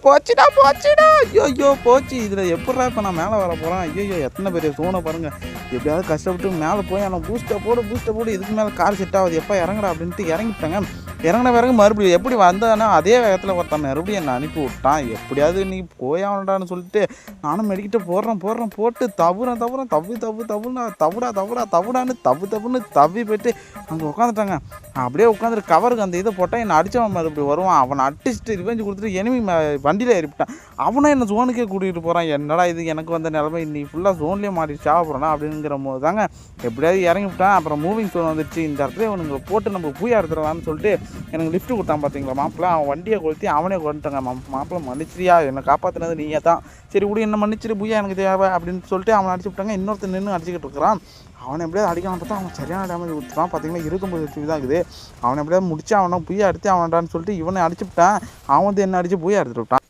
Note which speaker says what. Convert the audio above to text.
Speaker 1: போச்சுடா போச்சுடா. ஐயோ போச்சு. இதில் எப்படா இப்போ நான் மேலே வர போகிறேன்? ஐயோ எத்தனை பெரிய சோனை பாருங்கள். எப்படியாவது கஷ்டப்பட்டு மேலே போய் ஆனால் பூஸ்ட்டை போடு இதுக்கு மேலே கார் செட் ஆகுது, எப்போ இறங்குடா அப்படின்ட்டு இறங்கிட்டாங்க. இறங்கின பிறகு மறுபடியும் எப்படி வந்தானோ அதே வேகத்தில் ஒருத்தன் மறுபடியும் என்னை அனுப்பி விட்டான். எப்படியாவது நீ போயாவண்டான்னு சொல்லிட்டு நானும் மெடிக்கிட்ட போட்டு தவுடான்னு தவி போய்ட்டு அங்கே உட்காந்துட்டாங்க. அப்படியே உட்காந்துட்டு கவருக்கு அந்த இதை போட்டால் என்னை அடித்தவன் மறுபடி வருவான். அவனை அடிச்சுட்டு ரிவெஞ்சு கொடுத்துட்டு எனிமி வண்டியில் ஏறிவிட்டான். அவனும் என்னை ஜோனுக்கே கூட்டிகிட்டு போகிறான். என்னடா இது எனக்கு வந்த நிலைமை, நீ ஃபுல்லாக ஜோன்லேயே மாட்டி சாப்பிட்றேன்னா அப்படிங்கிற போது தாங்க எப்படியாவது இறங்கி விட்டான். அப்புறம் மூவிங் ஜோன் வந்துடுச்சு. இந்த இடத்துல இவனுங்களை போட்டு நம்ம பூயா எடுத்துடலாம்னு சொல்லிட்டு எனக்கு லிஃப்ட் கொடுத்தான் பார்த்தீங்களா மாப்பிள்ள. அவன் வண்டியை கொளுத்தி அவனே கொண்டுட்டாங்க. மாப்பிள்ள மன்னிச்சிரியா, என்னை காப்பாற்றினது நீங்கள் தான், சரி விடு என்ன மன்னிச்சிரு பூயா எனக்கு தேவை அப்படின்னு சொல்லிட்டு அவனை அடிச்சு விட்டாங்க. இன்னொருத்தர் நின்று அடிச்சுக்கிட்டு இருக்கிறான். அவனை எப்படியாவது அடிக்காமல் பார்த்தா அவன் சரியான டேமேஜ் கொடுத்துட்டான். பார்த்தீங்கன்னா இருக்கும்போது வச்சு தான் இருக்குது. அவனை எப்படியாவது முடிச்சு அவனை பூயா எடுத்து அவன்டான்னு சொல்லிட்டு இவனை அடிச்சு விட்டான். அவன் வந்து என்ன அடித்து பூயா எடுத்துட்டு விட்டான்.